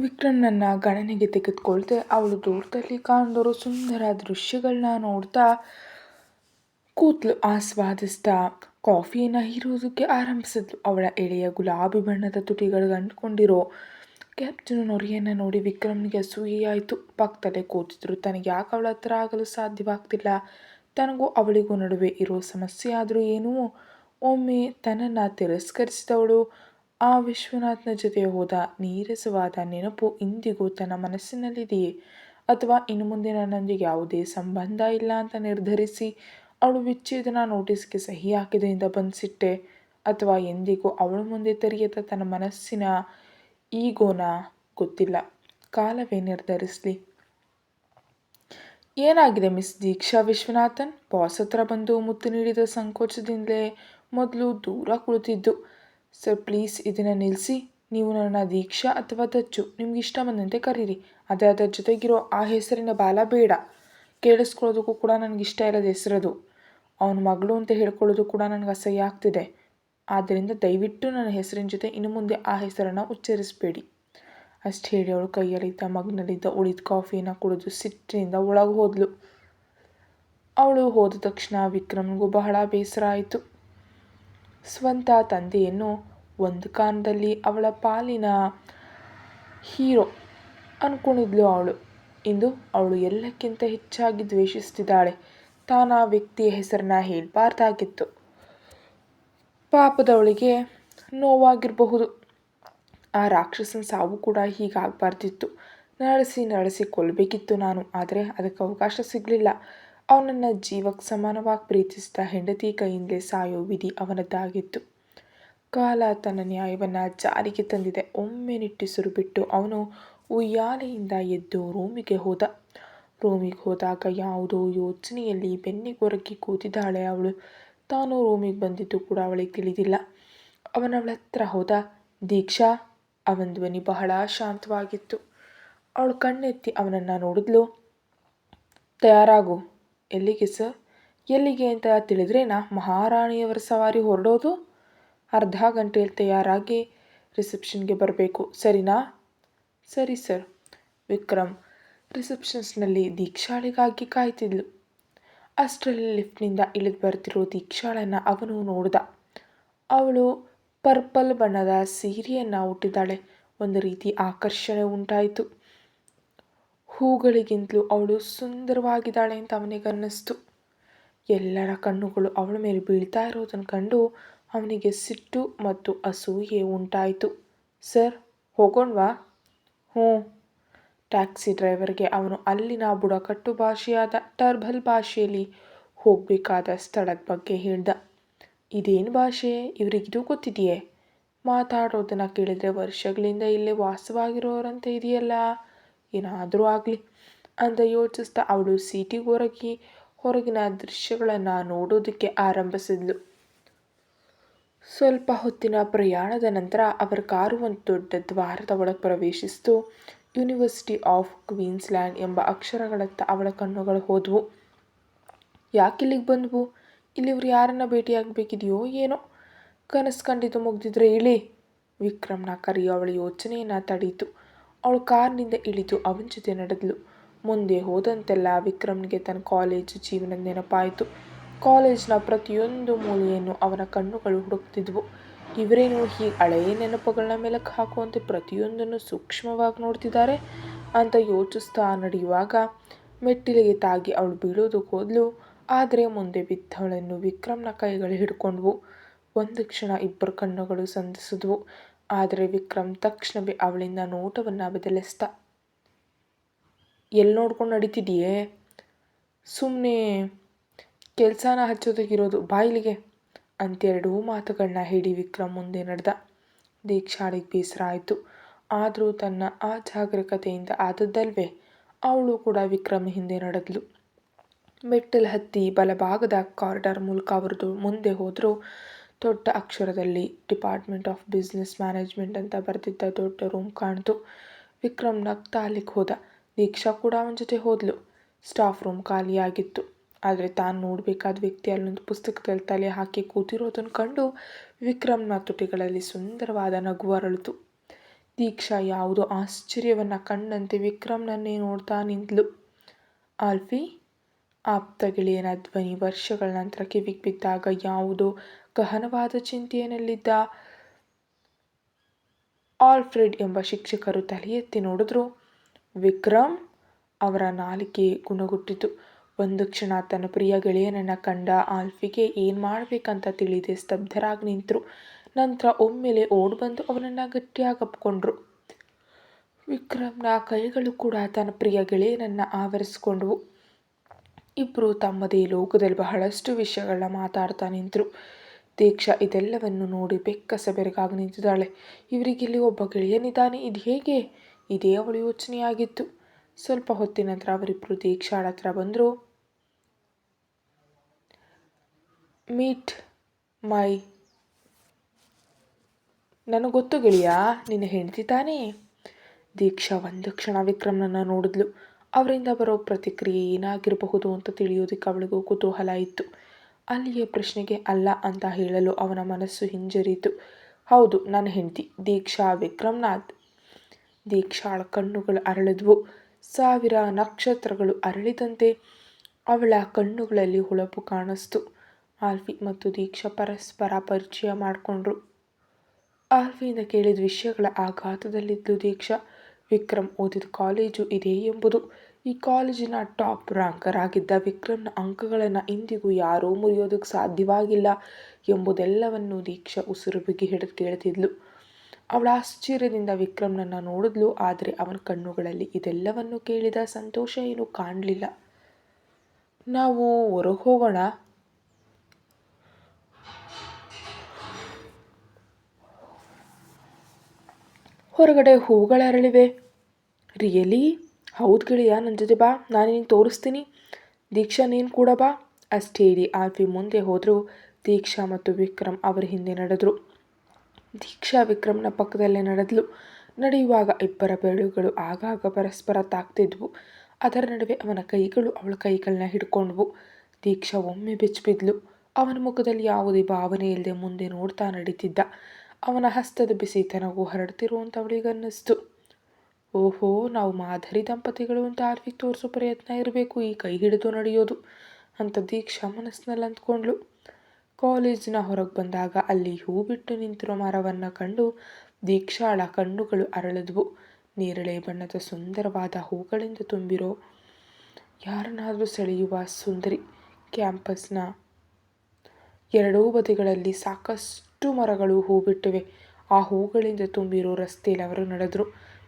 ವಿಕ್ರಮ್ನನ್ನ ಗಣನೆಗೆ ತೆಗೆದುಕೊಳ್ದೆ ಅವಳು ದೂರದಲ್ಲಿ ಕಾಣದವರು ಸುಂದರ ದೃಶ್ಯಗಳನ್ನ ನೋಡ್ತಾ ಕೂತ್ಲು. ಆಸ್ವಾದಿಸ್ತಾ ಕಾಫಿಯನ್ನು ಹೀರೋದಕ್ಕೆ ಆರಂಭಿಸಿದ್ಲು. ಅವಳ ಎಳೆಯ ಗುಲಾಬಿ ಬಣ್ಣದ ತುಟಿಗಳು ಅಂಟ್ಕೊಂಡಿರೋ ಕ್ಯಾಪ್ಚಿನೋ ನೊರೆಯನ್ನು ನೋಡಿ ವಿಕ್ರಮ್ನಿಗೆ ಅಸೂಯೆಯಾಯಿತು. ಪಕ್ಕದಲ್ಲೇ ಕೂತಿದ್ರು. ತನಗೆ ಯಾಕೆ ಅವಳ ಹತ್ರ ಆಗಲು ಸಾಧ್ಯವಾಗ್ತಿಲ್ಲ? ತನಗೂ ಅವಳಿಗೂ ನಡುವೆ ಇರೋ ಸಮಸ್ಯೆ ಆದರೂ ಏನೂ? ಒಮ್ಮೆ ತನ್ನನ್ನು ತಿರಸ್ಕರಿಸಿದವಳು ಆ ವಿಶ್ವನಾಥ್ನ ಜೊತೆ ಹೋದ ನೀರಸವಾದ ನೆನಪು ಇಂದಿಗೂ ತನ್ನ ಮನಸ್ಸಿನಲ್ಲಿದೆಯೇ? ಅಥವಾ ಇನ್ನು ಮುಂದೆ ನನ್ನೊಂದಿಗೆ ಯಾವುದೇ ಸಂಬಂಧ ಇಲ್ಲ ಅಂತ ನಿರ್ಧರಿಸಿ ಅವಳು ವಿಚ್ಛೇದನ ನೋಟಿಸ್ಗೆ ಸಹಿ ಹಾಕಿದ್ರಿಂದ ಬಂದ ಸಿಟ್ಟೆ? ಅಥವಾ ಎಂದಿಗೂ ಅವಳ ಮುಂದೆ ತೆರೆಯದ ತನ್ನ ಮನಸ್ಸಿನ ಈಗೋನ? ಗೊತ್ತಿಲ್ಲ. ಕಾಲವೇ ನಿರ್ಧರಿಸಲಿ. ಏನಾಗಿದೆ ಮಿಸ್ ದೀಕ್ಷಾ ವಿಶ್ವನಾಥನ್? ಬಾಸ್ ಹತ್ರ ಬಂದು ಮುತ್ತು ನೀಡಿದ ಸಂಕೋಚದಿಂದಲೇ ಮೊದಲು ದೂರ ಕುಳಿತಿದ್ದು. ಸರ್ ಪ್ಲೀಸ್ ಇದನ್ನು ನಿಲ್ಲಿಸಿ. ನೀವು ನನ್ನ ದೀಕ್ಷಾ ಅಥವಾ ದಚ್ಚು, ನಿಮ್ಗೆ ಇಷ್ಟ ಬಂದಂತೆ ಕರೀರಿ. ಆದರೆ ಅದರ ಜೊತೆಗಿರೋ ಆ ಹೆಸರಿನ ಬಾಲ ಬೇಡ. ಕೇಳಿಸ್ಕೊಳ್ಳೋದಕ್ಕೂ ಕೂಡ ನನಗಿಷ್ಟ ಇಲ್ಲದ ಹೆಸರದು. ಅವನ ಮಗಳು ಅಂತ ಹೇಳ್ಕೊಳ್ಳೋದು ಕೂಡ ನನಗೆ ಅಸಹ್ಯ ಆಗ್ತಿದೆ. ಆದ್ದರಿಂದ ದಯವಿಟ್ಟು ನನ್ನ ಹೆಸರಿನ ಜೊತೆ ಇನ್ನು ಮುಂದೆ ಆ ಹೆಸರನ್ನು ಉಚ್ಚರಿಸಬೇಡಿ. ಅಷ್ಟು ಹೇಳಿ ಅವಳು ಕೈಯಲ್ಲಿದ್ದ ಮಗ್ನಲ್ಲಿದ್ದ ಉಳಿದ ಕಾಫಿಯನ್ನು ಕುಡಿದು ಸಿಟ್ಟಿನಿಂದ ಒಳಗೆ ಹೋದ್ಲು. ಅವಳು ಹೋದ ತಕ್ಷಣ ವಿಕ್ರಮ್ಗೂ ಬಹಳ ಬೇಸರ ಆಯಿತು. ಸ್ವಂತ ತಂದೆಯನ್ನು ಒಂದು ಕಾಲದಲ್ಲಿ ಅವಳ ಪಾಲಿನ ಹೀರೋ ಅಂದ್ಕೊಂಡಿದ್ಲು ಅವಳು. ಇಂದು ಅವಳು ಎಲ್ಲಕ್ಕಿಂತ ಹೆಚ್ಚಾಗಿ ದ್ವೇಷಿಸ್ತಿದ್ದಾಳೆ. ತಾನು ಆ ವ್ಯಕ್ತಿಯ ಹೆಸರನ್ನ ಹೇಳಬಾರ್ದಾಗಿತ್ತು. ಪಾಪದವಳಿಗೆ ನೋವಾಗಿರಬಹುದು. ಆ ರಾಕ್ಷಸನ ಸಾವು ಕೂಡ ಹೀಗಾಗಬಾರ್ದಿತ್ತು. ನಡೆಸಿ ಕೊಲ್ಲಬೇಕಿತ್ತು ನಾನು. ಆದರೆ ಅದಕ್ಕೆ ಅವಕಾಶ ಸಿಗಲಿಲ್ಲ. ಅವನನ್ನು ಜೀವಕ್ಕೆ ಸಮಾನವಾಗಿ ಪ್ರೀತಿಸಿದ ಹೆಂಡತಿ ಕೈಯಿಂದಲೇ ಸಾಯೋ ವಿಧಿ ಅವನದ್ದಾಗಿತ್ತು. ಕಾಲ ತನ್ನ ನ್ಯಾಯವನ್ನು ಜಾರಿಗೆ ತಂದಿದೆ. ಒಮ್ಮೆ ನಿಟ್ಟುಸಿರು ಬಿಟ್ಟು ಅವನು ಉಯ್ಯಾಲೆಯಿಂದ ಎದ್ದು ರೂಮಿಗೆ ಹೋದ. ರೂಮಿಗೆ ಹೋದಾಗ ಯಾವುದೋ ಯೋಚನೆಯಲ್ಲಿ ಬೆನ್ನಿಗೊರಗಿ ಕೂತಿದ್ದಾಳೆ ಅವಳು. ತಾನು ರೂಮಿಗೆ ಬಂದಿದ್ದು ಕೂಡ ಅವಳಿಗೆ ತಿಳಿದಿಲ್ಲ. ಅವಳ ಹತ್ರ ಹೋದ. ದೀಕ್ಷಾ. ಅವನ ಧ್ವನಿ ಬಹಳ ಶಾಂತವಾಗಿತ್ತು. ಅವಳು ಕಣ್ಣೆತ್ತಿ ಅವನನ್ನು ನೋಡಿದ್ಲು. ತಯಾರಾಗು. ಎಲ್ಲಿಗೆ ಸರ್? ಎಲ್ಲಿಗೆ ಅಂತ ತಿಳಿದ್ರೇನಾ ಮಹಾರಾಣಿಯವರ ಸವಾರಿ ಹೊರಡೋದು? ಅರ್ಧ ಗಂಟೆಯಲ್ಲಿ ತಯಾರಾಗಿ ರಿಸೆಪ್ಷನ್ಗೆ ಬರಬೇಕು, ಸರಿನಾ? ಸರಿ ಸರ್. ವಿಕ್ರಮ್ ರಿಸೆಪ್ಷನ್ಸ್ನಲ್ಲಿ ದೀಕ್ಷಾಳಿಗಾಗಿ ಕಾಯ್ತಿದ್ಲು. ಅಷ್ಟರಲ್ಲಿ ಲಿಫ್ಟ್ನಿಂದ ಇಳಿದು ಬರ್ತಿರೋ ದೀಕ್ಷಾಳನ್ನು ಅವನು ನೋಡಿದ. ಅವಳು ಪರ್ಪಲ್ ಬಣ್ಣದ ಸೀರೆಯನ್ನು ಉಟ್ಟಿದ್ದಾಳೆ. ಒಂದು ರೀತಿ ಆಕರ್ಷಣೆ ಉಂಟಾಯಿತು. ಹೂಗಳಿಗಿಂತಲೂ ಅವಳು ಸುಂದರವಾಗಿದ್ದಾಳೆ ಅಂತ ಅವನಿಗನ್ನಿಸ್ತು. ಎಲ್ಲರ ಕಣ್ಣುಗಳು ಅವಳ ಮೇಲೆ ಬೀಳ್ತಾ ಇರೋದನ್ನು ಕಂಡು ಅವನಿಗೆ ಸಿಟ್ಟು ಮತ್ತು ಅಸೂಯೆ ಉಂಟಾಯಿತು. ಸರ್ ಹೋಗೋಣವಾ? ಹ್ಞೂ. ಟ್ಯಾಕ್ಸಿ ಡ್ರೈವರ್ಗೆ ಅವನು ಅಲ್ಲಿನ ಬುಡಕಟ್ಟು ಭಾಷೆಯಾದ ಟರ್ಬಲ್ ಭಾಷೆಯಲ್ಲಿ ಹೋಗಬೇಕಾದ ಸ್ಥಳದ ಬಗ್ಗೆ ಹೇಳ್ದ. ಇದೇನು ಭಾಷೆ? ಇವರಿಗಿದು ಗೊತ್ತಿದೆಯೇ? ಮಾತಾಡೋದನ್ನು ಕೇಳಿದರೆ ವರ್ಷಗಳಿಂದ ಇಲ್ಲೇ ವಾಸವಾಗಿರೋರಂತೆ ಇದೆಯಲ್ಲ. ಏನಾದರೂ ಆಗಲಿ ಅಂತ ಯೋಚಿಸ್ತಾ ಅವಳು ಸೀಟಿಗೊರಗಿ ಹೊರಗಿನ ದೃಶ್ಯಗಳನ್ನು ನೋಡೋದಕ್ಕೆ ಆರಂಭಿಸಿದ್ಲು. ಸ್ವಲ್ಪ ಹೊತ್ತಿನ ಪ್ರಯಾಣದ ನಂತರ ಅವರ ಕಾರು ಒಂದು ದೊಡ್ಡ ದ್ವಾರದ ಒಳಗೆ ಪ್ರವೇಶಿಸಿತು. ಯೂನಿವರ್ಸಿಟಿ ಆಫ್ ಕ್ವೀನ್ಸ್ಲ್ಯಾಂಡ್ ಎಂಬ ಅಕ್ಷರಗಳತ್ತ ಅವಳ ಕಣ್ಣುಗಳು ಹೋದವು. ಯಾಕಿಲ್ಲಿಗೆ ಬಂದವು? ಇಲ್ಲಿ ಇವರು ಯಾರನ್ನ ಭೇಟಿಯಾಗಬೇಕಿದೆಯೋ ಏನೋ. ಕನಸು ಕಂಡಿದ್ದು ಮುಗ್ದಿದ್ರೆ ಇಳಿ. ವಿಕ್ರಮ್ನ ಕರೆಯೋ ಅವಳ ಯೋಚನೆಯನ್ನು ತಡೀತು. ಅವಳು ಕಾರ್ನಿಂದ ಇಳಿದು ಅವನ ಜೊತೆ ನಡೆದಳು. ಮುಂದೆ ಹೋದಂತೆಲ್ಲ ವಿಕ್ರಮ್ನಿಗೆ ತನ್ನ ಕಾಲೇಜು ಜೀವನದ ನೆನಪಾಯಿತು. ಕಾಲೇಜ್ನ ಪ್ರತಿಯೊಂದು ಮೂಲೆಯನ್ನು ಅವನ ಕಣ್ಣುಗಳು ಹುಡುಕ್ತಿದ್ವು. ಇವರೇನು ಹೀಗೆ ಹಳೆಯ ನೆನಪುಗಳನ್ನ ಮೆಲುಕು ಹಾಕುವಂತೆ ಪ್ರತಿಯೊಂದನ್ನು ಸೂಕ್ಷ್ಮವಾಗಿ ನೋಡ್ತಿದ್ದಾರೆ ಅಂತ ಯೋಚಿಸ್ತಾ ನಡೆಯುವಾಗ ಮೆಟ್ಟಿಲಿಗೆ ತಾಗಿ ಅವಳು ಬೀಳೋದಕ್ಕೆ ಹೋದ್ಲು. ಆದರೆ ಮುಂದೆ ಬಿದ್ದವಳನ್ನು ವಿಕ್ರಮ್ನ ಕೈಗಳು ಹಿಡ್ಕೊಂಡ್ವು. ಒಂದು ಕ್ಷಣ ಇಬ್ಬರ ಕಣ್ಣುಗಳು ಸಂಧಿಸಿದ್ವು. ಆದರೆ ವಿಕ್ರಮ್ ತಕ್ಷಣವೇ ಅವಳಿಂದ ನೋಟವನ್ನು ಬದಲಿಸ್ದ. ಎಲ್ಲಿ ನೋಡ್ಕೊಂಡು ನಡೀತಿದೆಯೇ? ಸುಮ್ಮನೆ ಕೆಲಸನ ಹಚ್ಚೋದಕ್ಕಿರೋದು, ಬಾಯಿಲಿಗೆ ಅಂತೆರಡೂ ಮಾತುಗಳನ್ನ ಹೇಳಿ ವಿಕ್ರಮ್ ಮುಂದೆ ನಡೆದ. ದೀಕ್ಷಾಳಿಗೆ ಬೇಸರ ಆಯಿತು. ಆದರೂ ತನ್ನ ಅಜಾಗರೂಕತೆಯಿಂದ ಆದದ್ದಲ್ವೇ. ಅವಳು ಕೂಡ ವಿಕ್ರಮ್ ಹಿಂದೆ ನಡೆದಳು. ಮೆಟ್ಟಲು ಹತ್ತಿ ಬಲಭಾಗದ ಕಾರಿಡಾರ್ ಮೂಲಕ ಅವರದು ಮುಂದೆ ಹೋದರೂ ದೊಡ್ಡ ಅಕ್ಷರದಲ್ಲಿ ಡಿಪಾರ್ಟ್ಮೆಂಟ್ ಆಫ್ ಬಿಸ್ನೆಸ್ ಮ್ಯಾನೇಜ್ಮೆಂಟ್ ಅಂತ ಬರೆದಿದ್ದ ದೊಡ್ಡ ರೂಮ್ ಕಾಣ್ತು. ವಿಕ್ರಮ್ ನಗ್ತಾ ಅಲ್ಲಿಗೆ ಹೋದ. ದೀಕ್ಷಾ ಕೂಡ ಅವನ ಜೊತೆ ಹೋದ್ಲು. ಸ್ಟಾಫ್ ರೂಮ್ ಖಾಲಿಯಾಗಿತ್ತು. ಆದರೆ ತಾನು ನೋಡಬೇಕಾದ ವ್ಯಕ್ತಿ ಅಲ್ಲೊಂದು ಪುಸ್ತಕದಲ್ಲಿ ತಲೆ ಹಾಕಿ ಕೂತಿರೋದನ್ನು ಕಂಡು ವಿಕ್ರಮ್ನ ತುಟಿಗಳಲ್ಲಿ ಸುಂದರವಾದ ನಗು ಅರಳಿತು. ದೀಕ್ಷಾ ಯಾವುದೋ ಆಶ್ಚರ್ಯವನ್ನು ಕಂಡಂತೆ ವಿಕ್ರಮ್ನನ್ನೇ ನೋಡ್ತಾ ನಿಂತಳು. ಆಲ್ಫಿ, ಆಪ್ತ ಗೆಳೆಯನ ಧ್ವನಿ ವರ್ಷಗಳ ನಂತರ ಕಿವಿಗೆ ಬಿದ್ದಾಗ ಯಾವುದೋ ಗಹನವಾದ ಚಿಂತೆಯಲ್ಲಿದ್ದ ಆಲ್ಫ್ರೆಡ್ ಎಂಬ ಶಿಕ್ಷಕರು ತಲೆ ಎತ್ತಿ ನೋಡಿದ್ರು. ವಿಕ್ರಮ್, ಅವರ ನಾಲಿಗೆ ಗುಣಗುಟ್ಟಿತು. ಒಂದು ಕ್ಷಣ ತನ್ನ ಪ್ರಿಯ ಗೆಳೆಯನನ್ನು ಕಂಡ ಆಲ್ಫಿಗೆ ಏನು ಮಾಡಬೇಕಂತ ತಿಳಿದೆ ಸ್ತಬ್ಧರಾಗಿ ನಿಂತರು. ನಂತರ ಒಮ್ಮೆಲೆ ಓಡ್ಬಂದು ಅವನನ್ನು ಗಟ್ಟಿಯಾಗಿ ಅಪ್ಕೊಂಡ್ರು. ವಿಕ್ರಮ್ನ ಕೈಗಳು ಕೂಡ ತನ್ನ ಪ್ರಿಯ ಗೆಳೆಯನನ್ನು ಆವರಿಸಿಕೊಂಡವು. ಇಬ್ಬರು ತಮ್ಮದೇ ಲೋಕದಲ್ಲಿ ಬಹಳಷ್ಟು ವಿಷಯಗಳನ್ನ ಮಾತಾಡ್ತಾ ನಿಂತರು. ದೀಕ್ಷಾ ಇದೆಲ್ಲವನ್ನು ನೋಡಿ ಬೆಕ್ಕಸ ಬೆರಗಾಗಿ ನಿಂತಿದ್ದಾಳೆ. ಇವರಿಗಿಲ್ಲಿ ಒಬ್ಬ ಗೆಳೆಯನಿದ್ದಾನೆ, ಇದು ಹೇಗೆ? ಇದೇ ಅವಳು ಯೋಚನೆಯಾಗಿತ್ತು. ಸ್ವಲ್ಪ ಹೊತ್ತಿನ ನಂತರ ಅವರಿಬ್ಬರು ದೀಕ್ಷಾಳ ಹತ್ರ ಬಂದರು. ಮೀಟ್ ಮೈ, ನನಗೆ ಗೊತ್ತು ಗೆಳೆಯ, ನಿನ್ನ ಹೆಂಡತಿ ತಾನೇ? ದೀಕ್ಷಾ ಒಂದು ಕ್ಷಣ ವಿಕ್ರಮ್ನನ್ನು ನೋಡಿದ್ಲು. ಅವರಿಂದ ಬರೋ ಪ್ರತಿಕ್ರಿಯೆ ಏನಾಗಿರಬಹುದು ಅಂತ ತಿಳಿಯೋದಕ್ಕೆ ಅವಳಿಗೂ ಕುತೂಹಲ ಇತ್ತು. ಅಲ್ಲಿಯೇ ಪ್ರಶ್ನೆಗೆ ಅಲ್ಲ ಅಂತ ಹೇಳಲು ಅವನ ಮನಸ್ಸು ಹಿಂಜರಿಯಿತು. ಹೌದು, ನನ್ನ ಹೆಂಡತಿ ದೀಕ್ಷಾ ವಿಕ್ರಮ್ನಾಥ್. ದೀಕ್ಷಾಳ ಕಣ್ಣುಗಳು ಅರಳಿದ್ವು. 1000 ನಕ್ಷತ್ರಗಳು ಅರಳಿದಂತೆ ಅವಳ ಕಣ್ಣುಗಳಲ್ಲಿ ಹೊಳಪು ಕಾಣಿಸ್ತು. ಆಲ್ಫಿ ಮತ್ತು ದೀಕ್ಷಾ ಪರಸ್ಪರ ಪರಿಚಯ ಮಾಡಿಕೊಂಡ್ರು. ಆಲ್ಫಿಯಿಂದ ಕೇಳಿದ ವಿಷಯಗಳ ಆಘಾತದಲ್ಲಿದ್ಲು ದೀಕ್ಷಾ. ವಿಕ್ರಮ್ ಓದಿದ ಕಾಲೇಜು ಇದೆ ಎಂಬುದು, ಈ ಕಾಲೇಜಿನ ಟಾಪ್ ರ್ಯಾಂಕರ್ ಆಗಿದ್ದ ವಿಕ್ರಮ್ನ ಅಂಕಗಳನ್ನು ಇಂದಿಗೂ ಯಾರೂ ಮುರಿಯೋದಕ್ಕೆ ಸಾಧ್ಯವಾಗಿಲ್ಲ ಎಂಬುದೆಲ್ಲವನ್ನು ದೀಕ್ಷಾ ಉಸಿರು ಬಿಗಿ ಹಿಡಿದು ಕೇಳ್ತಿದ್ಲು. ಅವಳ ಆಶ್ಚರ್ಯದಿಂದ ವಿಕ್ರಮ್ನನ್ನು ನೋಡಿದ್ಲು. ಆದರೆ ಅವನ ಕಣ್ಣುಗಳಲ್ಲಿ ಇದೆಲ್ಲವನ್ನು ಕೇಳಿದ ಸಂತೋಷ ಏನೂ ಕಾಣಲಿಲ್ಲ. ನಾವು ಹೊರಗೆ ಹೋಗೋಣ. ಹೊರಗಡೆ ಹೂಗಳು ಅರಳಿವೆ. ರಿಯಲಿ? ಹೌದು ಗೆಳೆಯ, ನನ್ನ ಜೊತೆ ಬಾ, ನಾನು ನಿನಗೆ ತೋರಿಸ್ತೀನಿ. ದೀಕ್ಷಾ, ನೀನು ಕೂಡ ಬಾ. ಅಷ್ಟೇ ಹೇಳಿ ಆಲ್ಫಿ ಮುಂದೆ ಹೋದರು. ದೀಕ್ಷಾ ಮತ್ತು ವಿಕ್ರಮ್ ಅವರ ಹಿಂದೆ ನಡೆದರು. ದೀಕ್ಷಾ ವಿಕ್ರಮ್ನ ಪಕ್ಕದಲ್ಲೇ ನಡೆದ್ಲು. ನಡೆಯುವಾಗ ಇಬ್ಬರ ಬೆರಳುಗಳು ಆಗಾಗ ಪರಸ್ಪರ ತಾಕ್ತಿದ್ವು. ಅದರ ನಡುವೆ ಅವನ ಕೈಗಳು ಅವಳ ಕೈಗಳನ್ನ ಹಿಡ್ಕೊಂಡ್ವು. ದೀಕ್ಷಾ ಒಮ್ಮೆ ಬೆಚ್ಚಿಬಿದ್ಲು. ಅವನ ಮುಖದಲ್ಲಿ ಯಾವುದೇ ಭಾವನೆ ಇಲ್ಲದೆ ಮುಂದೆ ನೋಡ್ತಾ ನಡೀತಿದ್ದ. ಅವನ ಹಸ್ತದ ಬಿಸಿ ತನಗೂ ಹರಡ್ತಿರುವಂತ ಅವಳಿಗನ್ನಿಸ್ತು. ಓಹೋ, ನಾವು ಮಾಧುರಿ ದಂಪತಿಗಳು ಅಂತ ಆಲ್ಫಿಗೆ ತೋರಿಸೋ ಪ್ರಯತ್ನ ಇರಬೇಕು ಈ ಕೈ ಹಿಡಿದು ನಡೆಯೋದು ಅಂತ ದೀಕ್ಷಾ ಮನಸ್ಸಿನಲ್ಲಿ ಅಂದ್ಕೊಂಡ್ಳು. ಕಾಲೇಜಿನ ಹೊರಗೆ ಬಂದಾಗ ಅಲ್ಲಿ ಹೂ ಬಿಟ್ಟು ನಿಂತಿರೋ ಮರವನ್ನು ಕಂಡು ದೀಕ್ಷಾಳ ಕಣ್ಣುಗಳು ಅರಳಿದ್ವು. ನೇರಳೆ ಬಣ್ಣದ ಸುಂದರವಾದ ಹೂಗಳಿಂದ ತುಂಬಿರೋ, ಯಾರನ್ನಾದರೂ ಸೆಳೆಯುವ ಸುಂದರಿ. ಕ್ಯಾಂಪಸ್ನ ಎರಡೂ ಬದಿಗಳಲ್ಲಿ ಸಾಕಷ್ಟು ಮರಗಳು ಹೂ ಬಿಟ್ಟಿವೆ. ಆ ಹೂಗಳಿಂದ ತುಂಬಿರೋ ರಸ್ತೆಯಲ್ಲಿ ಅವರು ನಡೆದರು.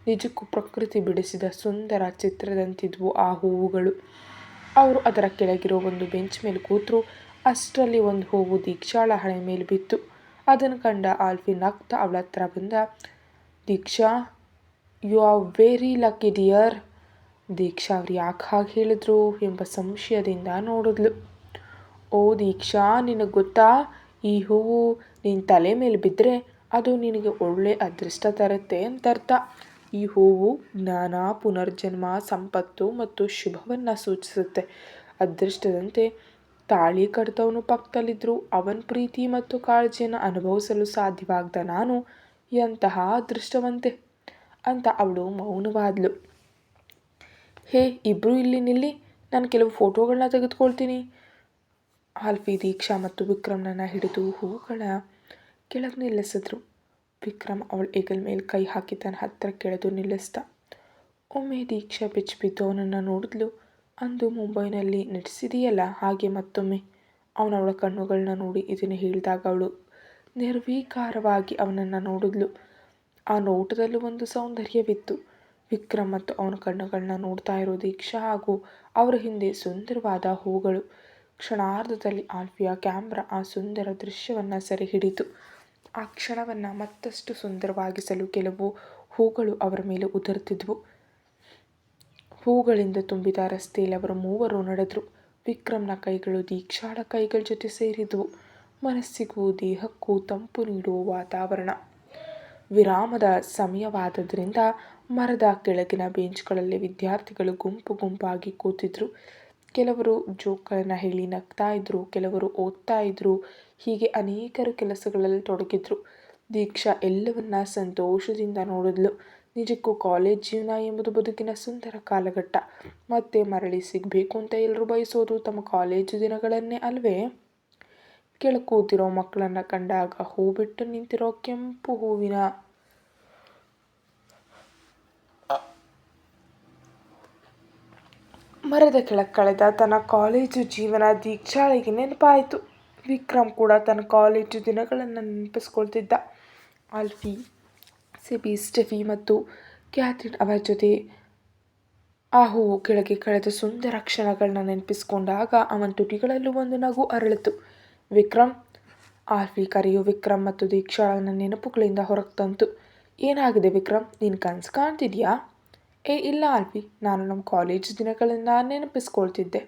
ನಿಜಕ್ಕೂ ಪ್ರಕೃತಿ ಬಿಡಿಸಿದ ಸುಂದರ ಚಿತ್ರದಂತಿದ್ವು ಆ ಹೂವುಗಳು. ಅವರು ಅದರ ಕೆಳಗಿರೋ ಒಂದು ಬೆಂಚ್ ಮೇಲೆ ಕೂತರು. ಅಷ್ಟರಲ್ಲಿ ಒಂದು ಹೂವು ದೀಕ್ಷಾಳ ಹಣೆ ಮೇಲೆ ಬಿತ್ತು. ಅದನ್ನು ಕಂಡ ಆಲ್ಫಿ ನಗ್ತಾ ಅವಳ ಹತ್ರ ಬಂದ. Diksha, you are very lucky dear. Diksha ಅವ್ರು ಯಾಕೆ ಹಾಗೆ ಹೇಳಿದ್ರು ಎಂಬ ಸಂಶಯದಿಂದ ನೋಡಿದ್ಲು. ಓ ದೀಕ್ಷಾ, ನಿನಗೆ ಗೊತ್ತಾ, ಈ ಹೂವು ನಿನ್ನ ತಲೆ ಮೇಲೆ ಬಿದ್ದರೆ ಅದು ನಿನಗೆ ಒಳ್ಳೆ ಅದೃಷ್ಟ ತರುತ್ತೆ ಅಂತ ಅರ್ಥ. ಈ ಹೂವು ಜ್ಞಾನ, ಪುನರ್ಜನ್ಮ, ಸಂಪತ್ತು ಮತ್ತು ಶುಭವನ್ನು ಸೂಚಿಸುತ್ತೆ. ಅದೃಷ್ಟದಂತೆ ತಾಳಿ ಕಟ್ಟಿದವನು ಪಕ್ಕದಲ್ಲಿದ್ದರೂ ಅವನ ಪ್ರೀತಿ ಮತ್ತು ಕಾಳಜಿಯನ್ನು ಅನುಭವಿಸಲು ಸಾಧ್ಯವಾಗದ ನಾನು ಎಂತಹ ಅದೃಷ್ಟವಂತೆ ಅಂತ ಅವಳು ಮೌನವಾದ್ಲು. ಹೇ, ಇಬ್ಬರು ಇಲ್ಲಿ ನಿಲ್ಲಿ, ನಾನು ಕೆಲವು ಫೋಟೋಗಳನ್ನ ತೆಗೆದುಕೊಳ್ತೀನಿ. ಆಲ್ಫಿ ದೀಕ್ಷಾ ಮತ್ತು ವಿಕ್ರಮ್ನನ್ನು ಹಿಡಿದು ಹೂಗಳ ಕೆಳಗೆ ನಿಲ್ಲಿಸಿದ್ರು. ವಿಕ್ರಮ್ ಅವಳ ಹೆಗಲ ಮೇಲೆ ಕೈ ಹಾಕಿ ತನ್ನ ಹತ್ತಿರ ಕೆಳೆದು ನಿಲ್ಲಿಸ್ದ. ಒಮ್ಮೆ ದೀಕ್ಷಾ ಬಿದ್ದು ಅವನನ್ನು ನೋಡಿದ್ಲು. ಅಂದು ಮುಂಬೈನಲ್ಲಿ ನಟಿಸಿದೆಯಲ್ಲ ಹಾಗೆ ಮತ್ತೊಮ್ಮೆ. ಅವಳ ಕಣ್ಣುಗಳನ್ನ ನೋಡಿ ಇದನ್ನು ಹೇಳಿದಾಗ ಅವಳು ನಿರ್ವಿಕಾರವಾಗಿ ಅವನನ್ನು ನೋಡಿದ್ಲು. ಆ ನೋಟದಲ್ಲೂ ಒಂದು ಸೌಂದರ್ಯವಿತ್ತು. ವಿಕ್ರಮ್ ಮತ್ತು ಅವನ ಕಣ್ಣುಗಳನ್ನ ನೋಡ್ತಾ ಇರೋ ದೀಕ್ಷಾ ಹಾಗೂ ಅವರ ಹಿಂದೆ ಸುಂದರವಾದ ಹೂಗಳು. ಕ್ಷಣಾರ್ಧದಲ್ಲಿ ಆಲ್ಫಿಯ ಕ್ಯಾಮ್ರಾ ಆ ಸುಂದರ ದೃಶ್ಯವನ್ನು ಸೆರೆ ಹಿಡಿತು. ಆ ಕ್ಷಣವನ್ನು ಮತ್ತಷ್ಟು ಸುಂದರವಾಗಿಸಲು ಕೆಲವು ಹೂಗಳು ಅವರ ಮೇಲೆ ಉದುರುತ್ತಿದ್ವು. ಹೂಗಳಿಂದ ತುಂಬಿದ ರಸ್ತೆಯಲ್ಲಿ ಅವರು ಮೂವರು ನಡೆದರು. ವಿಕ್ರಮ್ನ ಕೈಗಳು ದೀಕ್ಷಾಳ ಕೈಗಳ ಜೊತೆ ಸೇರಿದ್ವು. ಮನಸ್ಸಿಗೂ ದೇಹಕ್ಕೂ ತಂಪು ನೀಡುವ ವಾತಾವರಣ. ವಿರಾಮದ ಸಮಯವಾದ್ದರಿಂದ ಮರದ ಕೆಳಗಿನ ಬೆಂಚ್ಗಳಲ್ಲಿ ವಿದ್ಯಾರ್ಥಿಗಳು ಗುಂಪು ಗುಂಪಾಗಿ ಕೂತಿದ್ರು. ಕೆಲವರು ಜೋಕ್ಗಳನ್ನು ಹೇಳಿ ನಗ್ತಾ ಇದ್ರು, ಕೆಲವರು ಓದ್ತಾ ಇದ್ರು. ಹೀಗೆ ಅನೇಕರು ಕೆಲಸಗಳಲ್ಲಿ ತೊಡಗಿದ್ರು. ದೀಕ್ಷಾ ಎಲ್ಲವನ್ನ ಸಂತೋಷದಿಂದ ನೋಡಿದ್ಲು. ನಿಜಕ್ಕೂ ಕಾಲೇಜ್ ಜೀವನ ಎಂಬುದು ಬದುಕಿನ ಸುಂದರ ಕಾಲಘಟ್ಟ. ಮತ್ತೆ ಮರಳಿ ಸಿಗಬೇಕು ಅಂತ ಎಲ್ಲರೂ ಬಯಸೋದು ತಮ್ಮ ಕಾಲೇಜು ದಿನಗಳನ್ನೇ ಅಲ್ವೇ? ಕೆಳಕೂತಿರೋ ಮಕ್ಕಳನ್ನ ಕಂಡಾಗ ಹೂ ಬಿಟ್ಟು ನಿಂತಿರೋ ಕೆಂಪು ಹೂವಿನ ಮರದ ಕೆಳಗೆ ಕಳೆದ ತನ್ನ ಕಾಲೇಜು ಜೀವನ ದೀಕ್ಷಾಳಿಗೆ ನೆನಪಾಯಿತು. ವಿಕ್ರಮ್ ಕೂಡ ತನ್ನ ಕಾಲೇಜು ದಿನಗಳನ್ನು ನೆನಪಿಸ್ಕೊಳ್ತಿದ್ದ. ಆಲ್ಫಿ, ಸಿಬಿ, ಸ್ಟೆಫಿ ಮತ್ತು ಕ್ಯಾಥರಿನ್ ಅವರ ಜೊತೆ ಆ ಹೂವು ಕೆಳಗೆ ಕಳೆದ ಸುಂದರ ಕ್ಷಣಗಳನ್ನ ನೆನಪಿಸ್ಕೊಂಡಾಗ ಅವನ ತುಟಿಗಳಲ್ಲೂ ಒಂದು ನಗು ಅರಳಿತು. ವಿಕ್ರಮ್, ಆಲ್ಫಿ ಕರೆಯು ವಿಕ್ರಮ್ ಮತ್ತು ದೀಕ್ಷಾಳನ್ನ ನೆನಪುಗಳಿಂದ ಹೊರಗೆ ತಂತು. ಏನಾಗಿದೆ ವಿಕ್ರಮ್, ನೀನು ಕನಸು ಕಾಣ್ತಿದ್ಯಾ? ಇಲ್ಲ ಆಲ್ಫಿ, ನಾನು ನಮ್ಮ ಕಾಲೇಜ್ ದಿನಗಳನ್ನು ನೆನಪಿಸ್ಕೊಳ್ತಿದ್ದೆ.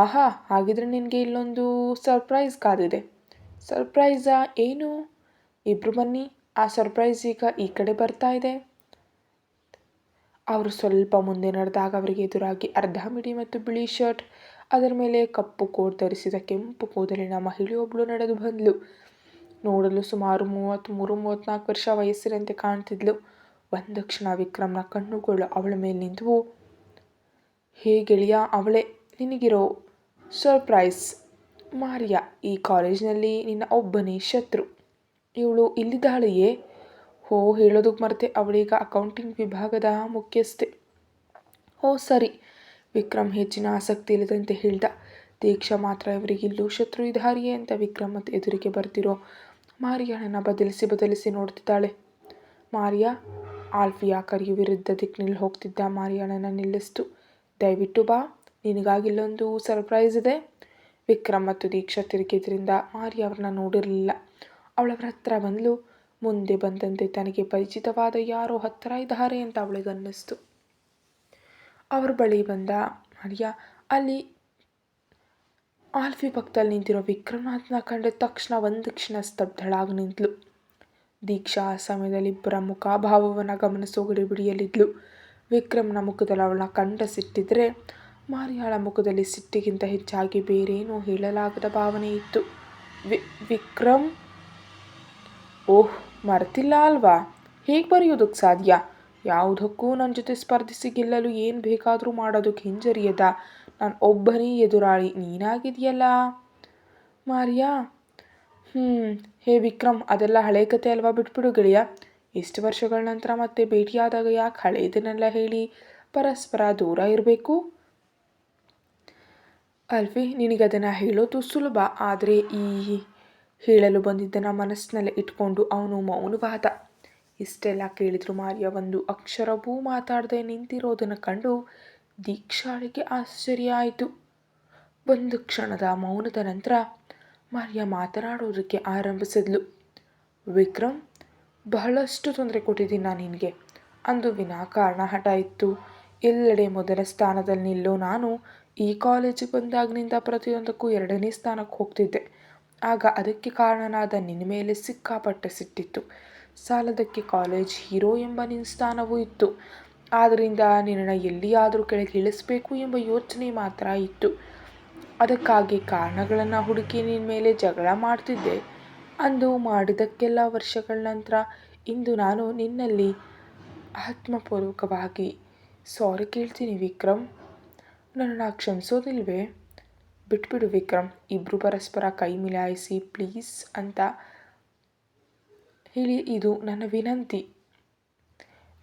ಆಹಾ, ಹಾಗಿದ್ರೆ ನಿನಗೆ ಇಲ್ಲೊಂದು ಸರ್ಪ್ರೈಸ್ ಕಾದಿದೆ. ಸರ್ಪ್ರೈಸಾ? ಏನು? ಇಬ್ರು ಬನ್ನಿ, ಆ ಸರ್ಪ್ರೈಸ್ ಈಗ ಈ ಕಡೆ ಬರ್ತಾ ಇದೆ. ಅವರು ಸ್ವಲ್ಪ ಮುಂದೆ ನಡೆದಾಗ ಅವರಿಗೆ ಎದುರಾಗಿ ಅರ್ಧ ಮಿಡಿ ಮತ್ತು ಬಿಳಿ ಶರ್ಟ್, ಅದರ ಮೇಲೆ ಕಪ್ಪು ಕೋಟ್ ಧರಿಸಿದ ಕೆಂಪು ಕೂದಲಿನ ಮಹಿಳೆಯೊಬ್ಬಳು ನಡೆದು ಬಂದ್ಲು. ನೋಡಲು ಸುಮಾರು 33-34 ವರ್ಷ ವಯಸ್ಸಿನಂತೆ ಕಾಣ್ತಿದ್ಲು. ಒಂದು ಕ್ಷಣ ವಿಕ್ರಮ್ನ ಕಣ್ಣುಗಳು ಅವಳ ಮೇಲೆ ನಿಂತವು. ಹೇ ಗೆಳೆಯ, ಅವಳೇ ನಿನಗಿರೋ ಸರ್ಪ್ರೈಸ್. ಮಾರಿಯಾ, ಈ ಕಾಲೇಜಿನಲ್ಲಿ ನಿನ್ನ ಒಬ್ಬನೇ ಶತ್ರು. ಇವಳು ಇಲ್ಲಿದ್ದಾಳೆಯೇ? ಹೋ, ಹೇಳೋದಕ್ಕೆ ಮರೆತೆ, ಅವಳೀಗ ಅಕೌಂಟಿಂಗ್ ವಿಭಾಗದ ಮುಖ್ಯಸ್ಥೆ. ಓ ಸರಿ, ವಿಕ್ರಮ್ ಹೆಚ್ಚಿನ ಆಸಕ್ತಿ ಇಲ್ಲದಂತೆ ಹೇಳ್ದ. ದೀಕ್ಷಾ ಮಾತ್ರ ಇವರಿಗಿಲ್ಲೂ ಶತ್ರು ಇದ್ದಾರೆಯೇ ಅಂತ ವಿಕ್ರಮ್ ಮತ್ತು ಎದುರಿಗೆ ಬರ್ತಿರೋ ಮಾರಿಯಾಳನ್ನು ಬದಲಿಸಿ ನೋಡ್ತಿದ್ದಾಳೆ. ಮಾರಿಯಾ, ಆಲ್ಫಿಯ ಕರೆಯು ವಿರುದ್ಧ ದಿಕ್ಕಿನಲ್ಲಿ ಹೋಗ್ತಿದ್ದ ಮಾರಿಯಾಳನ್ನು ನಿಲ್ಲಿಸ್ತು. ದಯವಿಟ್ಟು ಬಾ, ನಿನಗಾಗಿಲ್ಲೊಂದು ಸರ್ಪ್ರೈಸ್ ಇದೆ. ವಿಕ್ರಮ್ ಮತ್ತು ದೀಕ್ಷಾ ತಿರುಗಿದ್ರಿಂದ ಮಾರಿಯಾ ಅವ್ರನ್ನ ನೋಡಿರಲಿಲ್ಲ. ಅವಳವರ ಹತ್ರ ಬಂದಳು. ಮುಂದೆ ಬಂದಂತೆ ತನಗೆ ಪರಿಚಿತವಾದ ಯಾರೋ ಹತ್ತಿರ ಇದ್ದಾರೆ ಅಂತ ಅವಳಿಗೆ ಅನ್ನಿಸ್ತು. ಅವ್ರ ಬಳಿ ಬಂದ ಮಾರಿಯಾ ಅಲ್ಲಿ ಆಲ್ಫಿ ಪಕ್ಕದಲ್ಲಿ ನಿಂತಿರೋ ವಿಕ್ರಮ್ನಾಥ್ನ ಕಂಡ ತಕ್ಷಣ ಒಂದು ಕ್ಷಣ ಸ್ತಬ್ಧಳಾಗಿ ನಿಂತಳು. ದೀಕ್ಷಾ ಆ ಸಮಯದಲ್ಲಿ ಇಬ್ಬರ ಮುಖಭಾವವನ್ನು ಗಮನಿಸೋ ಗಡಿಬಿಡಿಯಲ್ಲಿದ್ಲು. ವಿಕ್ರಮ್ನ ಮುಖದಲ್ಲಿ ಅವಳನ್ನ ಕಂಡ ಸಿಟ್ಟಿದ್ರೆ ಮಾರಿಯಾಳ ಮುಖದಲ್ಲಿ ಸಿಟ್ಟಿಗಿಂತ ಹೆಚ್ಚಾಗಿ ಬೇರೇನೂ ಹೇಳಲಾಗದ ಭಾವನೆ ಇತ್ತು. ವಿಕ್ರಮ್? ಓಹ್, ಮರೆತಿಲ್ಲ ಅಲ್ವಾ? ಹೇಗೆ ಬರೆಯೋದಕ್ಕೆ ಸಾಧ್ಯ? ಯಾವುದಕ್ಕೂ ನನ್ನ ಜೊತೆ ಸ್ಪರ್ಧಿಸಿ ಗೆಲ್ಲಲು ಏನು ಬೇಕಾದರೂ ಮಾಡೋದಕ್ಕೆ ಹಿಂಜರಿಯದ ನಾನು ಒಬ್ಬನೇ ಎದುರಾಳಿ ನೀನಾಗಿದೆಯಲ್ಲ ಮಾರಿಯಾ. ಹೇ ವಿಕ್ರಮ್, ಅದೆಲ್ಲ ಹಳೆ ಕತೆ ಅಲ್ವಾ, ಬಿಟ್ಬಿಡು ಗೆಳೆಯ. ಎಷ್ಟು ವರ್ಷಗಳ ನಂತರ ಮತ್ತೆ ಭೇಟಿಯಾದಾಗ ಯಾಕೆ ಹಳೆಯದನ್ನೆಲ್ಲ ಹೇಳಿ ಪರಸ್ಪರ ದೂರ ಇರಬೇಕು? ಅಲ್ವೇ, ನಿನಗದನ್ನು ಹೇಳೋದು ಸುಲಭ, ಆದರೆ ಹೇಳಲು ಬಂದಿದ್ದನ್ನು ಮನಸ್ಸಿನಲ್ಲೇ ಇಟ್ಕೊಂಡು ಅವನು ಮೌನವಾದ. ಇಷ್ಟೆಲ್ಲ ಕೇಳಿದ್ರು ಮಾರಿಯಾ ಒಂದು ಅಕ್ಷರವೂ ಮಾತಾಡದೆ ನಿಂತಿರೋದನ್ನು ಕಂಡು ದೀಕ್ಷಾಳಿಗೆ ಆಶ್ಚರ್ಯ ಆಯಿತು. ಒಂದು ಕ್ಷಣದ ಮೌನದ ನಂತರ ಮಾರಿಯಾ ಮಾತನಾಡೋದಕ್ಕೆ ಆರಂಭಿಸಿದ್ಲು. ವಿಕ್ರಮ್, ಬಹಳಷ್ಟು ತೊಂದರೆ ಕೊಟ್ಟಿದ್ದೀನಿ ನಾನು ನಿನಗೆ. ಅಂದು ವಿನಾಕಾರಣ ಹಠ ಇತ್ತು. ಎಲ್ಲೆಡೆ ಮೊದಲ ಸ್ಥಾನದಲ್ಲಿ ನಿಲ್ಲೋ ನಾನು ಈ ಕಾಲೇಜಿಗೆ ಬಂದಾಗಿನಿಂದ ಪ್ರತಿಯೊಂದಕ್ಕೂ 2ನೇ ಸ್ಥಾನಕ್ಕೆ ಹೋಗ್ತಿದ್ದೆ. ಆಗ ಅದಕ್ಕೆ ಕಾರಣನಾದ ನಿನ್ನ ಮೇಲೆ ಸಿಕ್ಕಾಪಟ್ಟೆ ಸಿಟ್ಟಿತ್ತು. ಸಾಲದಕ್ಕೆ ಕಾಲೇಜ್ ಹೀರೋ ಎಂಬ ನಿನ್ನ ಸ್ಥಾನವೂ ಇತ್ತು. ಆದ್ದರಿಂದ ನಿನ್ನನ್ನು ಎಲ್ಲಿಯಾದರೂ ಕೆಳಗೆ ಇಳಿಸಬೇಕು ಎಂಬ ಯೋಚನೆ ಮಾತ್ರ ಇತ್ತು. ಅದಕ್ಕಾಗಿ ಕಾರಣಗಳನ್ನು ಹುಡುಕಿ ನಿನ್ನ ಮೇಲೆ ಜಗಳ ಮಾಡ್ತಿದ್ದೆ. ಅಂದು ಮಾಡಿದ್ದಕ್ಕೆಲ್ಲ ವರ್ಷಗಳ ನಂತರ ಇಂದು ನಾನು ನಿನ್ನಲ್ಲಿ ಆತ್ಮಪೂರ್ವಕವಾಗಿ ಸಾರಿ ಕೇಳ್ತೀನಿ ವಿಕ್ರಮ್. ನನ್ನನ್ನು ಕ್ಷಮಿಸೋದಿಲ್ವೇ? ಬಿಟ್ಬಿಡು ವಿಕ್ರಮ್. ಇಬ್ಬರು ಪರಸ್ಪರ ಕೈ ಮಿಲಾಯಿಸಿ ಪ್ಲೀಸ್ ಅಂತ ಹೇಳಿ, ಇದು ನನ್ನ ವಿನಂತಿ.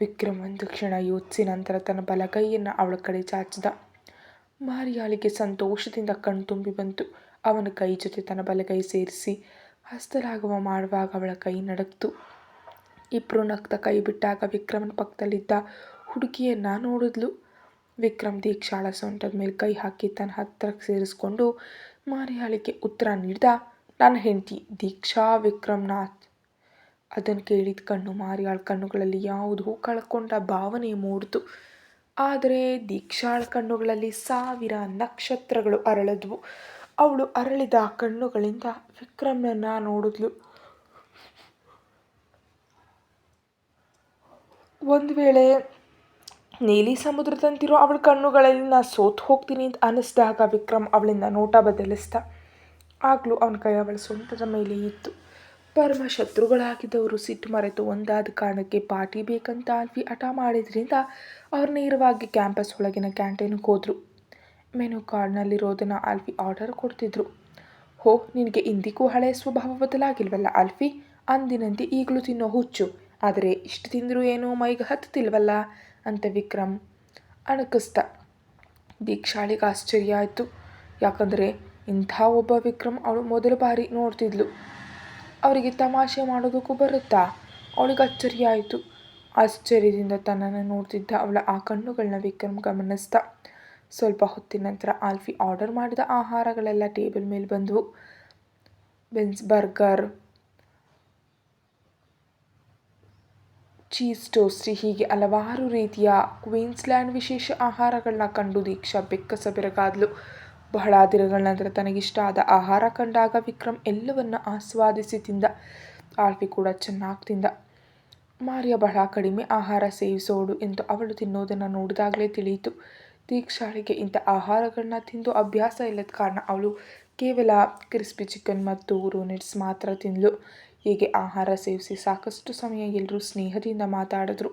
ವಿಕ್ರಮ್ ಒಂದು ಕ್ಷಣ ಯೋಚಿಸಿ ನಂತರ ತನ್ನ ಬಲಗೈಯನ್ನು ಅವಳ ಕಡೆ ಚಾಚಿದ. ಮಾರಿಯಾಳಿಗೆ ಸಂತೋಷದಿಂದ ಕಣ್ತುಂಬಿ ಬಂತು. ಅವನ ಕೈ ಜೊತೆ ತನ್ನ ಬಲಗೈ ಸೇರಿಸಿ ಹಸ್ತಲಾಘವ ಮಾಡುವಾಗ ಅವಳ ಕೈ ನಡಕ್ತು. ಇಬ್ಬರು ನಗ್ತ ಕೈ ಬಿಟ್ಟಾಗ ವಿಕ್ರಮನ ಪಕ್ಕದಲ್ಲಿದ್ದ ಹುಡುಗಿಯನ್ನ ನೋಡಿದ್ಲು. ವಿಕ್ರಮ್ ದೀಕ್ಷಾಳ ಸೊಂಟದ ಮೇಲೆ ಕೈ ಹಾಕಿ ತನ್ನ ಹತ್ತಿರಕ್ಕೆ ಸೇರಿಸ್ಕೊಂಡು ಮಾರಿಯಾಳಿಗೆ ಉತ್ತರ ನೀಡ್ದ. ನನ್ನ ಹೆಂಡತಿ ದೀಕ್ಷಾ ವಿಕ್ರಮ್ನಾಥ್. ಅದನ್ನು ಕೇಳಿದ ಮಾರಿಯಾಳ ಕಣ್ಣುಗಳಲ್ಲಿ ಯಾವುದೋ ಕಳ್ಕೊಂಡ ಭಾವನೆ ಮೂಡಿತು. ಆದರೆ ದೀಕ್ಷಾಳ ಕಣ್ಣುಗಳಲ್ಲಿ 1000 ನಕ್ಷತ್ರಗಳು ಅರಳಿದ್ವು. ಅವಳು ಅರಳಿದ ಕಣ್ಣುಗಳಿಂದ ವಿಕ್ರಮ್ನನ್ನ ನೋಡಿದ್ಲು. ಒಂದು ವೇಳೆ ನೀಲಿ ಸಮುದ್ರದಂತಿರೋ ಅವಳ ಕಣ್ಣುಗಳಲ್ಲಿ ನಾ ಸೋತು ಹೋಗ್ತೀನಿ ಅಂತ ಅನ್ನಿಸ್ದಾಗ ವಿಕ್ರಮ್ ಅವಳಿಂದ ನೋಟ ಬದಲಿಸ್ದ. ಆಗಲೂ ಅವನ ಕೈ ಅವಳ ಸೊಂಟದ ಮೇಲೆ ಇತ್ತು. ಪರಮ ಶತ್ರುಗಳಾಗಿದ್ದವರು ಸಿಟ್ಟು ಮರೆತು ಒಂದಾದ ಕಾರಣಕ್ಕೆ ಪಾರ್ಟಿ ಬೇಕಂತ ಆಲ್ಫಿ ಹಠ ಮಾಡಿದ್ರಿಂದ ಅವ್ರು ನೇರವಾಗಿ ಕ್ಯಾಂಪಸ್ ಒಳಗಿನ ಕ್ಯಾಂಟೀನ್ಗೆ ಹೋದರು. ಮೆನು ಕಾರ್ಡ್ನಲ್ಲಿರೋದನ್ನು ಆಲ್ಫಿ ಆರ್ಡರ್ ಕೊಡ್ತಿದ್ರು. ಹೋ, ನಿನಗೆ ಇಂದಿಗೂ ಹಳೆಯ ಸ್ವಭಾವ ಬದಲಾಗಿಲ್ವಲ್ಲ ಆಲ್ಫಿ? ಅಂದಿನಂತೆ ಈಗಲೂ ತಿನ್ನೋ ಹುಚ್ಚು. ಆದರೆ ಇಷ್ಟು ತಿಂದರೂ ಏನೂ ಮೈಗೆ ಹತ್ತುತ್ತಿಲ್ವಲ್ಲ ಅಂತ ವಿಕ್ರಮ್ ಅಣಕಿಸ್ತ. ದೀಕ್ಷಾಳಿಗೆ ಆಶ್ಚರ್ಯ ಆಯಿತು. ಯಾಕಂದರೆ ಇಂಥ ಒಬ್ಬ ವಿಕ್ರಮ್ ಅವಳು ಮೊದಲ ಬಾರಿ ನೋಡ್ತಿದ್ಲು. ಅವರಿಗೆ ತಮಾಷೆ ಮಾಡೋದಕ್ಕೂ ಬರುತ್ತಾ? ಅವಳಿಗೆ ಅಚ್ಚರಿ ಆಯಿತು. ಆಶ್ಚರ್ಯದಿಂದ ತನ್ನನ್ನು ನೋಡ್ತಿದ್ದ ಅವಳ ಆ ಕಣ್ಣುಗಳನ್ನ ವಿಕ್ರಮ್ ಗಮನಿಸ್ದ. ಸ್ವಲ್ಪ ಹೊತ್ತಿನ ನಂತರ ಆಲ್ಫಿ ಆರ್ಡರ್ ಮಾಡಿದ ಆಹಾರಗಳೆಲ್ಲ ಟೇಬಲ್ ಮೇಲೆ ಬಂದವು. ಬೆನ್ಸ್ ಬರ್ಗರ್, ಚೀಸ್ ಟೋಸ್ಟಿ, ಹೀಗೆ ಹಲವಾರು ರೀತಿಯ ಕ್ವೀನ್ಸ್ಲ್ಯಾಂಡ್ ವಿಶೇಷ ಆಹಾರಗಳನ್ನ ಕಂಡು ದೀಕ್ಷಾ ಬೆಕ್ಕಸ ಬೆರಗಾದ್ಲು. ಬಹಳ ದಿನಗಳ ನಂತರ ತನಗಿಷ್ಟ ಆದ ಆಹಾರ ಕಂಡಾಗ ವಿಕ್ರಮ್ ಎಲ್ಲವನ್ನ ಆಸ್ವಾದಿಸಿ ತಿಂದ. ಆಲ್ಫಿ ಕೂಡ ಚೆನ್ನಾಗಿ ತಿಂದ. ಮಾರಿಯಾ ಬಹಳ ಕಡಿಮೆ ಆಹಾರ ಸೇವಿಸೋಳು ಎಂದು ಅವಳು ತಿನ್ನೋದನ್ನು ನೋಡಿದಾಗಲೇ ತಿಳಿಯಿತು. ದೀಕ್ಷಾಳಿಗೆ ಇಂಥ ಆಹಾರಗಳನ್ನ ತಿಂದು ಅಭ್ಯಾಸ ಇಲ್ಲದ ಕಾರಣ ಅವಳು ಕೇವಲ ಕ್ರಿಸ್ಪಿ ಚಿಕನ್ ಮತ್ತು ರೋನೆಟ್ಸ್ ಮಾತ್ರ ತಿಂದಳು. ಹೀಗೆ ಆಹಾರ ಸೇವಿಸಿ ಸಾಕಷ್ಟು ಸಮಯ ಎಲ್ಲರೂ ಸ್ನೇಹದಿಂದ ಮಾತಾಡಿದ್ರು.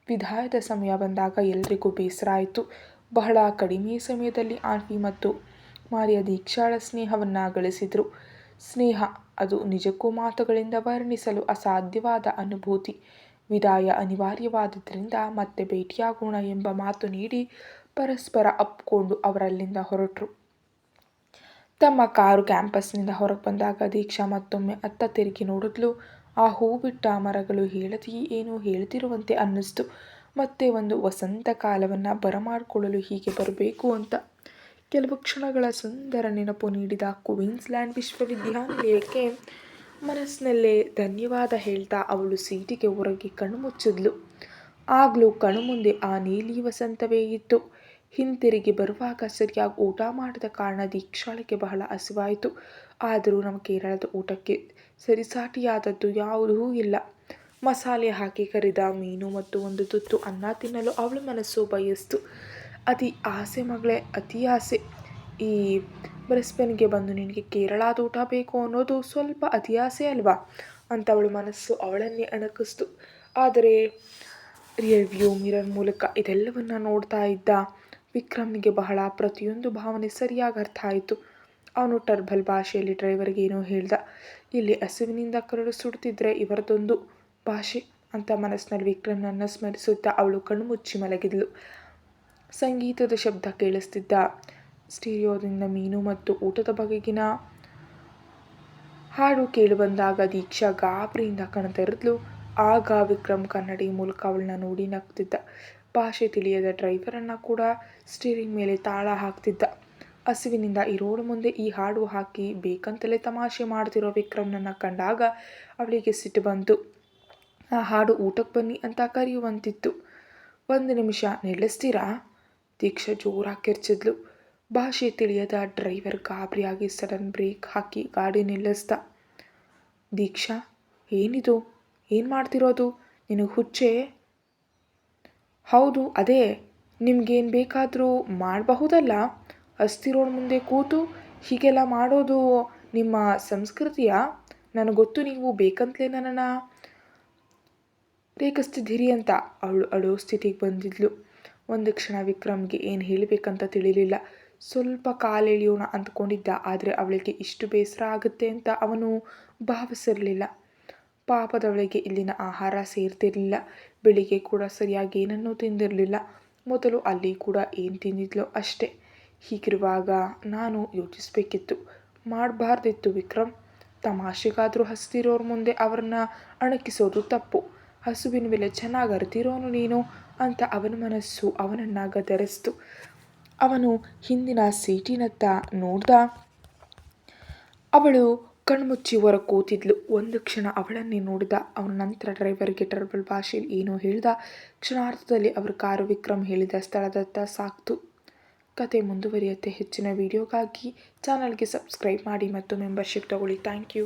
ವಿದಾಯದ ಸಮಯ ಬಂದಾಗ ಎಲ್ರಿಗೂ ಬೇಸರ ಆಯಿತು. ಬಹಳ ಕಡಿಮೆ ಸಮಯದಲ್ಲಿ ಆಲ್ಫಿ ಮತ್ತು ಮಾರಿಯಾ ದೀಕ್ಷಾಳ ಸ್ನೇಹವನ್ನು ಗಳಿಸಿದ್ರು. ಸ್ನೇಹ, ಅದು ನಿಜಕ್ಕೂ ಮಾತುಗಳಿಂದ ವರ್ಣಿಸಲು ಅಸಾಧ್ಯವಾದ ಅನುಭೂತಿ. ವಿದಾಯ ಅನಿವಾರ್ಯವಾದ್ದರಿಂದ ಮತ್ತೆ ಭೇಟಿಯಾಗೋಣ ಎಂಬ ಮಾತು ನೀಡಿ ಪರಸ್ಪರ ಅಪ್ಪಿಕೊಂಡು ಅವರಲ್ಲಿಂದ ಹೊರಟರು. ತಮ್ಮ ಕಾರು ಕ್ಯಾಂಪಸ್ನಿಂದ ಹೊರಗೆ ಬಂದಾಗ ದೀಕ್ಷಾ ಮತ್ತೊಮ್ಮೆ ಅತ್ತ ತಿರುಗಿ ನೋಡಿದ್ಲು. ಆ ಹೂ ಬಿಟ್ಟ ಮರಗಳು ಹೇಳದೆಯೇ ಏನೋ ಹೇಳ್ತಿರುವಂತೆ ಅನ್ನಿಸ್ತು. ಮತ್ತೆ ಒಂದು ವಸಂತ ಕಾಲವನ್ನು ಬರಮಾಡಿಕೊಳ್ಳಲು ಹೀಗೆ ಬರಬೇಕು ಅಂತ. ಕೆಲವು ಕ್ಷಣಗಳ ಸುಂದರ ನೆನಪು ನೀಡಿದ ಕ್ವೀನ್ಸ್ಲ್ಯಾಂಡ್ ವಿಶ್ವವಿದ್ಯಾನಿಲಯಕ್ಕೆ ಮನಸ್ಸಿನಲ್ಲೇ ಧನ್ಯವಾದ ಹೇಳ್ತಾ ಅವಳು ಸೀಟಿಗೆ ಹೊರಗೆ ಕಣ್ಣು ಮುಚ್ಚಿದ್ಲು. ಆಗಲೂ ಕಣ್ಣು ಮುಂದೆ ಆ ನೀಲಿ ವಸಂತವೇ ಇತ್ತು. ಹಿಂತಿರುಗಿ ಬರುವಾಗ ಸರಿಯಾಗಿ ಊಟ ಮಾಡದ ಕಾರಣ ದೀಕ್ಷಾಳಿಗೆ ಬಹಳ ಹಸಿವಾಯಿತು. ಆದರೂ ನಮ್ಮ ಕೇರಳದ ಊಟಕ್ಕೆ ಸರಿಸಾಟಿಯಾದದ್ದು ಯಾವುದೂ ಇಲ್ಲ. ಮಸಾಲೆ ಹಾಕಿ ಕರಿದ ಮೀನು ಮತ್ತು ಒಂದು ತುತ್ತು ಅನ್ನ ತಿನ್ನಲು ಅವಳ ಮನಸ್ಸು ಬಯಸ್ತು. ಅತಿ ಆಸೆ ಮಗಳೇ, ಅತಿ ಆಸೆ. ಈ ಬ್ರಿಸ್ಬೇನ್ಗೆ ಬಂದು ನಿನಗೆ ಕೇರಳದ ಊಟ ಬೇಕು ಅನ್ನೋದು ಸ್ವಲ್ಪ ಅತಿ ಆಸೆ ಅಲ್ವಾ ಅಂತ ಅವಳ ಮನಸ್ಸು ಅವಳನ್ನೇ ಅಣಕಿಸ್ತು. ಆದರೆ ರಿಯರ್ವ್ಯೂ ಮಿರರ್ ಮೂಲಕ ಇದೆಲ್ಲವನ್ನ ನೋಡ್ತಾ ಇದ್ದ ವಿಕ್ರಮ್ನಿಗೆ ಬಹಳ ಪ್ರತಿಯೊಂದು ಭಾವನೆ ಸರಿಯಾಗಿ ಅರ್ಥ ಆಯಿತು. ಅವನು ಟರ್ಬಲ್ ಭಾಷೆಯಲ್ಲಿ ಡ್ರೈವರ್ಗೆ ಏನೋ ಹೇಳ್ದ. ಇಲ್ಲಿ ಹಸಿವಿನಿಂದ ಕರಳು ಸುಡ್ತಿದ್ರೆ ಇವರದೊಂದು ಭಾಷೆ ಅಂತ ಮನಸ್ಸಿನಲ್ಲಿ ವಿಕ್ರಮ್ನನ್ನು ಸ್ಮರಿಸುತ್ತಾ ಅವಳು ಕಣ್ಣು ಮುಚ್ಚಿ ಮಲಗಿದ್ಲು. ಸಂಗೀತದ ಶಬ್ದ ಕೇಳಿಸ್ತಿದ್ದ ಸ್ಟೀರಿಯೋದಿಂದ ಮೀನು ಮತ್ತು ಊಟದ ಬಗೆಗಿನ ಹಾಡು ಕೇಳಿಬಂದಾಗ ದೀಕ್ಷಾ ಗಾಬರಿಯಿಂದ ಕಣ್ತೆರೆದ್ಲು. ಆಗ ವಿಕ್ರಮ್ ಕನ್ನಡಿ ಮೂಲಕ ಅವಳನ್ನ ನೋಡಿ ನಗ್ತಿದ್ದ. ಭಾಷೆ ತಿಳಿಯದ ಡ್ರೈವರನ್ನು ಕೂಡ ಸ್ಟೀರಿಂಗ್ ಮೇಲೆ ತಾಳ ಹಾಕ್ತಿದ್ದ. ಹಸಿವಿನಿಂದ ಇರೋಳ ಮುಂದೆ ಈ ಹಾಡು ಹಾಕಿ ಬೇಕಂತಲೇ ತಮಾಷೆ ಮಾಡ್ತಿರೋ ವಿಕ್ರಮ್ನನ್ನು ಕಂಡಾಗ ಅವಳಿಗೆ ಸಿಟ್ಟು ಬಂತು. ಆ ಹಾಡು ಊಟಕ್ಕೆ ಬನ್ನಿ ಅಂತ ಕರೆಯುವಂತಿತ್ತು. 1 ನಿಮಿಷ ನಿಲ್ಲಿಸ್ತೀರಾ? ದೀಕ್ಷಾ ಜೋರಾಗಿ ಕಿರ್ಚಿದ್ಲು. ಭಾಷೆ ತಿಳಿಯದ ಡ್ರೈವರ್ ಗಾಬರಿಯಾಗಿ ಸಡನ್ ಬ್ರೇಕ್ ಹಾಕಿ ಗಾಡಿ ನಿಲ್ಲಿಸ್ದ. ದೀಕ್ಷಾ, ಏನಿದು? ಏನು ಮಾಡ್ತಿರೋದು? ನಿನಗೆ ಹುಚ್ಚೆ? ಹೌದು, ಅದೇ. ನಿಮ್ಗೇನು ಬೇಕಾದರೂ ಮಾಡಬಹುದಲ್ಲ. ಹಸ್ತಿರೋಳ ಮುಂದೆ ಕೂತು ಹೀಗೆಲ್ಲ ಮಾಡೋದು ನಿಮ್ಮ ಸಂಸ್ಕೃತಿಯಾ? ನನಗೊತ್ತು ನೀವು ಬೇಕಂತಲೇ ನನ್ನನ್ನು ರೇಗಿಸ್ತಿದ್ದೀರಿ ಅಂತ. ಅವಳು ಅಳೋ ಸ್ಥಿತಿಗೆ ಬಂದಿದ್ಲು. ಒಂದು ಕ್ಷಣ ವಿಕ್ರಮ್ಗೆ ಏನು ಹೇಳಬೇಕಂತ ತಿಳಿಲಿಲ್ಲ. ಸ್ವಲ್ಪ ಕಾಲೆಳೆಯೋಣ ಅಂದ್ಕೊಂಡಿದ್ದ. ಆದರೆ ಅವಳಿಗೆ ಇಷ್ಟು ಬೇಸರ ಆಗುತ್ತೆ ಅಂತ ಅವನು ಭಾವಿಸಿರಲಿಲ್ಲ. ಪಾಪದವಳಿಗೆ ಇಲ್ಲಿನ ಆಹಾರ ಸೇರ್ತಿರಲಿಲ್ಲ. ಬೆಳಿಗ್ಗೆ ಕೂಡ ಸರಿಯಾಗಿ ಏನನ್ನೂ ತಿಂದಿರಲಿಲ್ಲ. ಮೊದಲು ಅಲ್ಲಿ ಕೂಡ ಏನು ತಿಂದಿದ್ಲೋ ಅಷ್ಟೇ. ಹೀಗಿರುವಾಗ ನಾನು ಯೋಚಿಸಬೇಕಿತ್ತು, ಮಾಡಬಾರ್ದಿತ್ತು ವಿಕ್ರಮ್. ತಮಾಷೆಗಾದರೂ ಹಸ್ತಿರೋರ ಮುಂದೆ ಅವ್ರನ್ನ ಅಣಕಿಸೋದು ತಪ್ಪು. ಹಸುವಿನ ಮೇಲೆ ಚೆನ್ನಾಗಿ ಅರಿತಿರೋನು ನೀನು ಅಂತ ಅವನ ಮನಸ್ಸು ಅವನನ್ನು ಗದರಿಸ್ತು. ಅವನು ಹಿಂದಿನ ಸೀಟಿನತ್ತ ನೋಡ್ದ. ಅವಳು ಕಣ್ಮುಚ್ಚಿ ಹೊರ ಕೂತಿದ್ಲು. ಒಂದು ಕ್ಷಣ ಅವಳನ್ನೇ ನೋಡಿದ. ಅವನ ನಂತರ ಡ್ರೈವರ್ಗೆ ಟರ್ಬಲ್ ಭಾಷೆಯಲ್ಲಿ ಏನೋ ಹೇಳ್ದ. ಕ್ಷಣಾರ್ಧದಲ್ಲಿ ಅವರ ಕಾರು ವಿಕ್ರಮ್ ಹೇಳಿದ ಸ್ಥಳದತ್ತ ಸಾಕ್ತು. ಕತೆ ಮುಂದುವರಿಯುತ್ತೆ. ಹೆಚ್ಚಿನ ವಿಡಿಯೋಗಾಗಿ ಚಾನಲ್ಗೆ ಸಬ್ಸ್ಕ್ರೈಬ್ ಮಾಡಿ ಮತ್ತು ಮೆಂಬರ್ಶಿಪ್ ತಗೊಳ್ಳಿ. Thank you.